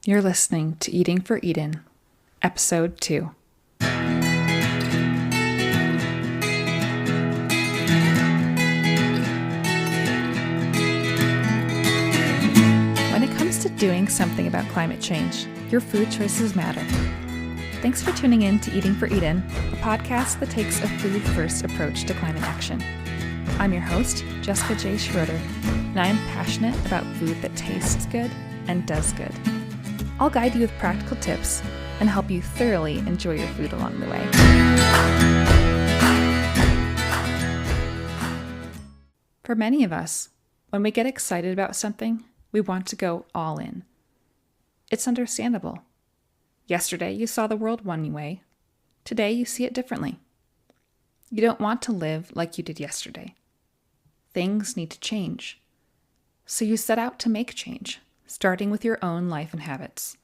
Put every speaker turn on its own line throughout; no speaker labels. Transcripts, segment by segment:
You're listening to Eating for Eden, Episode 2. When it comes to doing something about climate change, your food choices matter. Thanks for tuning in to Eating for Eden, a podcast that takes a food-first approach to climate action. I'm your host, Jessica J. Schroeder, and I am passionate about food that tastes good and does good. I'll guide you with practical tips and help you thoroughly enjoy your food along the way. For many of us, when we get excited about something, we want to go all in. It's understandable. Yesterday you saw the world one way. Today you see it differently. You don't want to live like you did yesterday. Things need to change. So you set out to make change, starting with your own life and habits.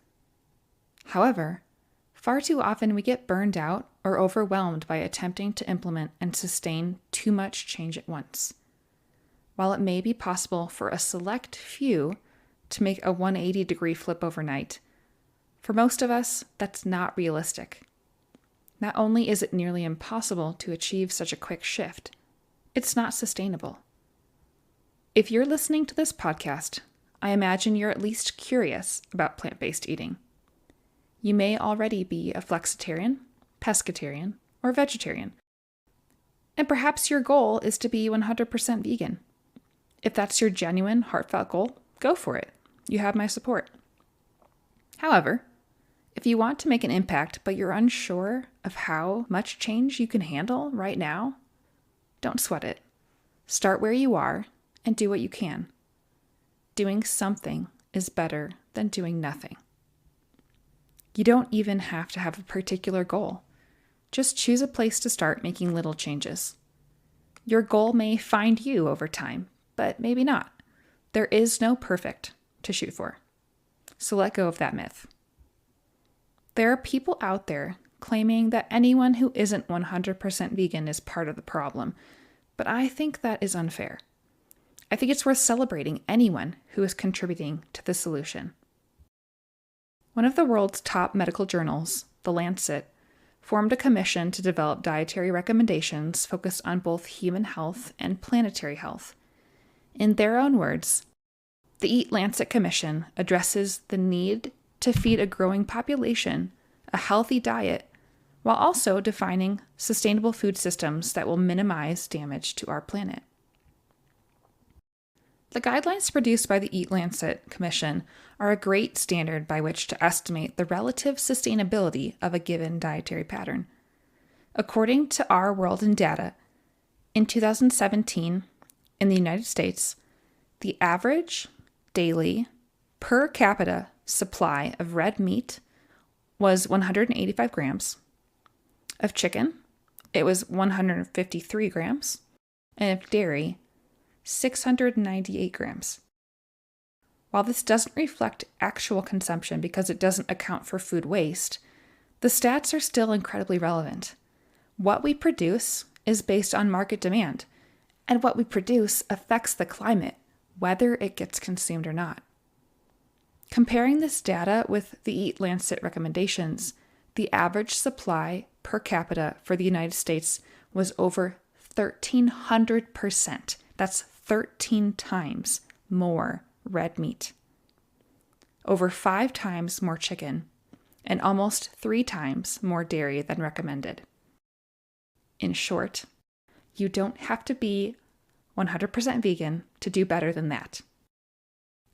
However, far too often we get burned out or overwhelmed by attempting to implement and sustain too much change at once. While it may be possible for a select few to make a 180-degree flip overnight, for most of us, that's not realistic. Not only is it nearly impossible to achieve such a quick shift, it's not sustainable. If you're listening to this podcast, I imagine you're at least curious about plant-based eating. You may already be a flexitarian, pescatarian, or vegetarian. And perhaps your goal is to be 100% vegan. If that's your genuine, heartfelt goal, go for it. You have my support. However, if you want to make an impact but you're unsure of how much change you can handle right now, don't sweat it. Start where you are and do what you can. Doing something is better than doing nothing. You don't even have to have a particular goal. Just choose a place to start making little changes. Your goal may find you over time, but maybe not. There is no perfect to shoot for. So let go of that myth. There are people out there claiming that anyone who isn't 100% vegan is part of the problem, but I think that is unfair. I think it's worth celebrating anyone who is contributing to the solution. One of the world's top medical journals, The Lancet, formed a commission to develop dietary recommendations focused on both human health and planetary health. In their own words, the EAT-Lancet Commission addresses the need to feed a growing population a healthy diet while also defining sustainable food systems that will minimize damage to our planet. The guidelines produced by the EAT-Lancet Commission are a great standard by which to estimate the relative sustainability of a given dietary pattern. According to Our World in Data, in 2017, in the United States, the average daily per capita supply of red meat was 185 grams. Of chicken, it was 153 grams. And of dairy, 698 grams. While this doesn't reflect actual consumption because it doesn't account for food waste, the stats are still incredibly relevant. What we produce is based on market demand, and what we produce affects the climate, whether it gets consumed or not. Comparing this data with the EAT-Lancet recommendations, the average supply per capita for the United States was over 1,300%. That's 13 times more red meat, over 5 times more chicken, and almost 3 times more dairy than recommended. In short, you don't have to be 100% vegan to do better than that.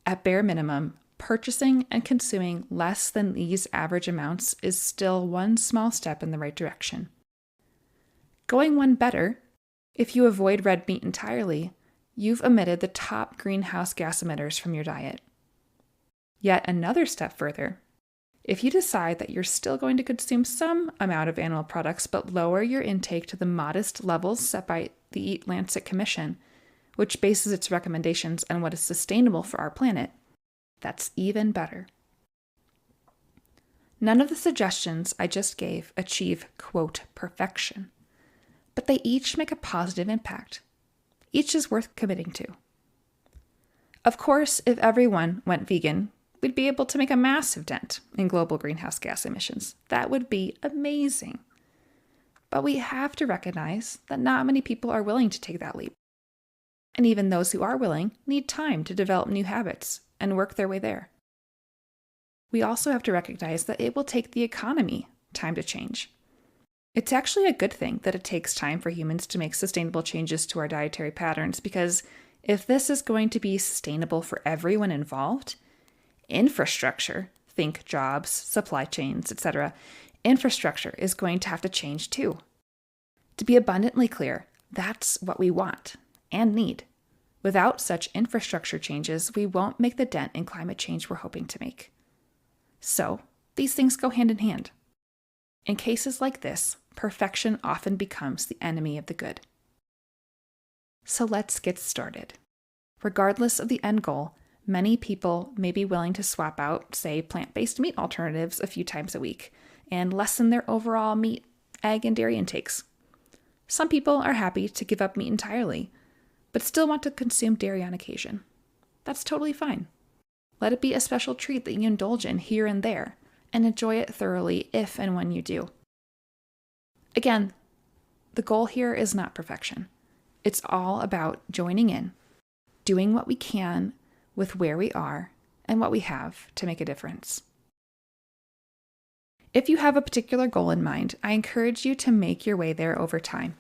At bare minimum, purchasing and consuming less than these average amounts is still one small step in the right direction. Going one better, if you avoid red meat entirely, you've omitted the top greenhouse gas emitters from your diet. Yet another step further, if you decide that you're still going to consume some amount of animal products but lower your intake to the modest levels set by the EAT-Lancet Commission, which bases its recommendations on what is sustainable for our planet, that's even better. None of the suggestions I just gave achieve, quote, perfection, but they each make a positive impact. Each is worth committing to. Of course, if everyone went vegan, we'd be able to make a massive dent in global greenhouse gas emissions. That would be amazing. But we have to recognize that not many people are willing to take that leap. And even those who are willing need time to develop new habits and work their way there. We also have to recognize that it will take the economy time to change. It's actually a good thing that it takes time for humans to make sustainable changes to our dietary patterns, because if this is going to be sustainable for everyone involved, infrastructure, think jobs, supply chains, etc., infrastructure is going to have to change too. To be abundantly clear, that's what we want and need. Without such infrastructure changes, we won't make the dent in climate change we're hoping to make. So, these things go hand in hand. In cases like this, perfection often becomes the enemy of the good. So let's get started. Regardless of the end goal, many people may be willing to swap out, say, plant-based meat alternatives a few times a week and lessen their overall meat, egg, and dairy intakes. Some people are happy to give up meat entirely, but still want to consume dairy on occasion. That's totally fine. Let it be a special treat that you indulge in here and there, and enjoy it thoroughly if and when you do. Again, the goal here is not perfection. It's all about joining in, doing what we can with where we are and what we have to make a difference. If you have a particular goal in mind, I encourage you to make your way there over time.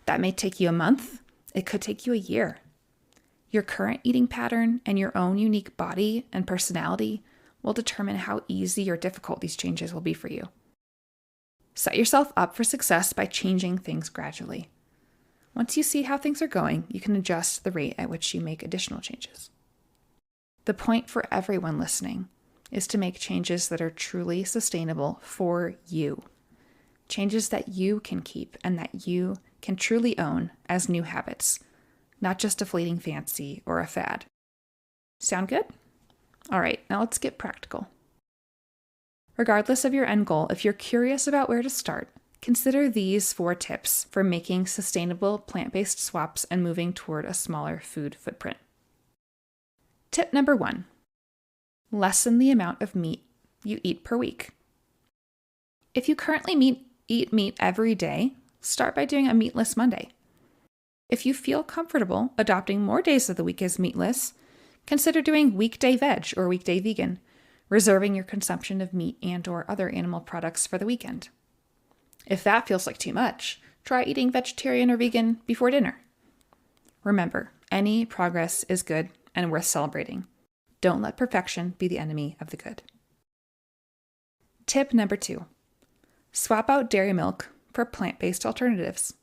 That may take you a month. It could take you a year. Your current eating pattern and your own unique body and personality will determine how easy or difficult these changes will be for you. Set yourself up for success by changing things gradually. Once you see how things are going, you can adjust the rate at which you make additional changes. The point for everyone listening is to make changes that are truly sustainable for you. Changes that you can keep and that you can truly own as new habits, not just a fleeting fancy or a fad. Sound good? All right, now let's get practical. Regardless of your end goal, if you're curious about where to start, consider these 4 tips for making sustainable plant-based swaps and moving toward a smaller food footprint. Tip number 1, lessen the amount of meat you eat per week. If you currently eat meat every day, start by doing a meatless Monday. If you feel comfortable adopting more days of the week as meatless, consider doing weekday veg or weekday vegan, reserving your consumption of meat and/or other animal products for the weekend. If that feels like too much, try eating vegetarian or vegan before dinner. Remember, any progress is good and worth celebrating. Don't let perfection be the enemy of the good. Tip number 2, swap out dairy milk for plant-based alternatives.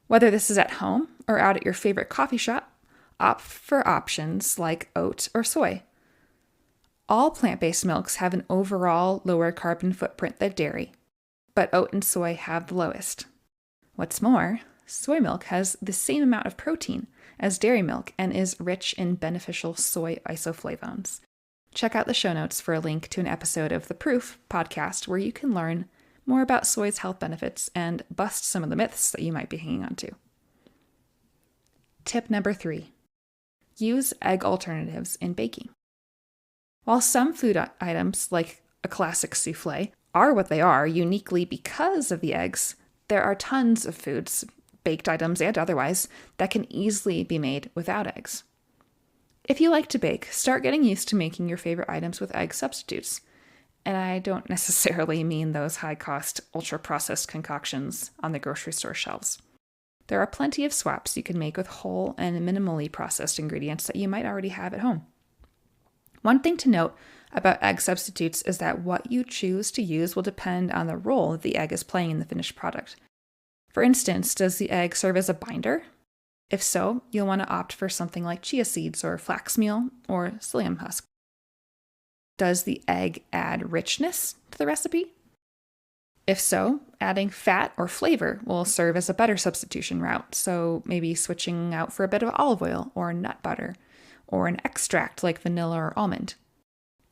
Whether this is at home or out at your favorite coffee shop, opt for options like oat or soy. All plant-based milks have an overall lower carbon footprint than dairy, but oat and soy have the lowest. What's more, soy milk has the same amount of protein as dairy milk and is rich in beneficial soy isoflavones. Check out the show notes for a link to an episode of The Proof podcast where you can learn more about soy's health benefits and bust some of the myths that you might be hanging on to. Tip number 3, use egg alternatives in baking. While some food items, like a classic souffle, are what they are uniquely because of the eggs, there are tons of foods, baked items and otherwise, that can easily be made without eggs. If you like to bake, start getting used to making your favorite items with egg substitutes. And I don't necessarily mean those high-cost, ultra-processed concoctions on the grocery store shelves. There are plenty of swaps you can make with whole and minimally processed ingredients that you might already have at home. One thing to note about egg substitutes is that what you choose to use will depend on the role that the egg is playing in the finished product. For instance, does the egg serve as a binder? If so, you'll want to opt for something like chia seeds or flax meal or psyllium husk. Does the egg add richness to the recipe? If so, adding fat or flavor will serve as a better substitution route, so maybe switching out for a bit of olive oil or nut butter, or an extract like vanilla or almond.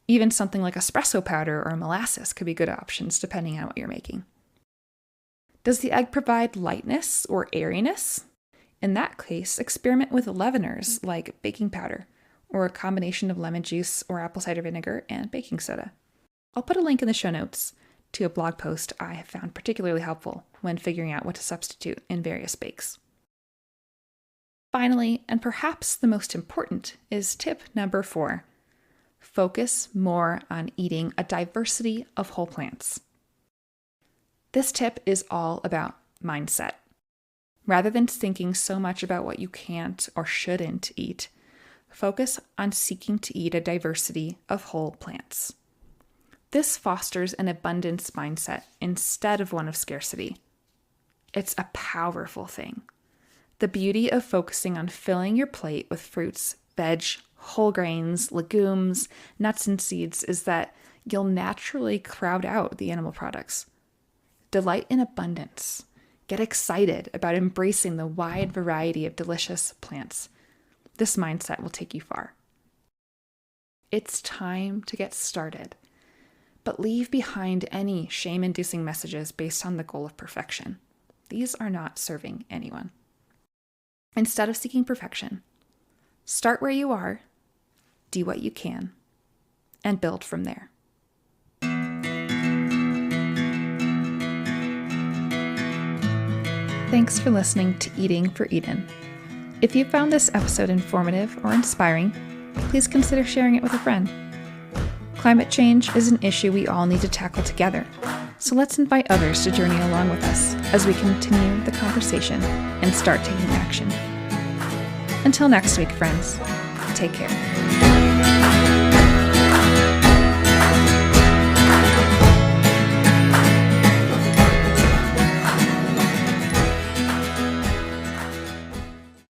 Even something like espresso powder or molasses could be good options depending on what you're making. Does the egg provide lightness or airiness? In that case, experiment with leaveners like baking powder or a combination of lemon juice or apple cider vinegar and baking soda. I'll put a link in the show notes to a blog post I have found particularly helpful when figuring out what to substitute in various bakes. Finally, and perhaps the most important, is tip number 4. Focus more on eating a diversity of whole plants. This tip is all about mindset. Rather than thinking so much about what you can't or shouldn't eat, focus on seeking to eat a diversity of whole plants. This fosters an abundance mindset instead of one of scarcity. It's a powerful thing. The beauty of focusing on filling your plate with fruits, veg, whole grains, legumes, nuts, and seeds is that you'll naturally crowd out the animal products. Delight in abundance. Get excited about embracing the wide variety of delicious plants. This mindset will take you far. It's time to get started, but leave behind any shame-inducing messages based on the goal of perfection. These are not serving anyone. Instead of seeking perfection, start where you are, do what you can, and build from there. Thanks for listening to Eating for Eden. If you found this episode informative or inspiring, please consider sharing it with a friend. Climate change is an issue we all need to tackle together, so let's invite others to journey along with us as we continue the conversation and start taking action. Until next week, friends, take care.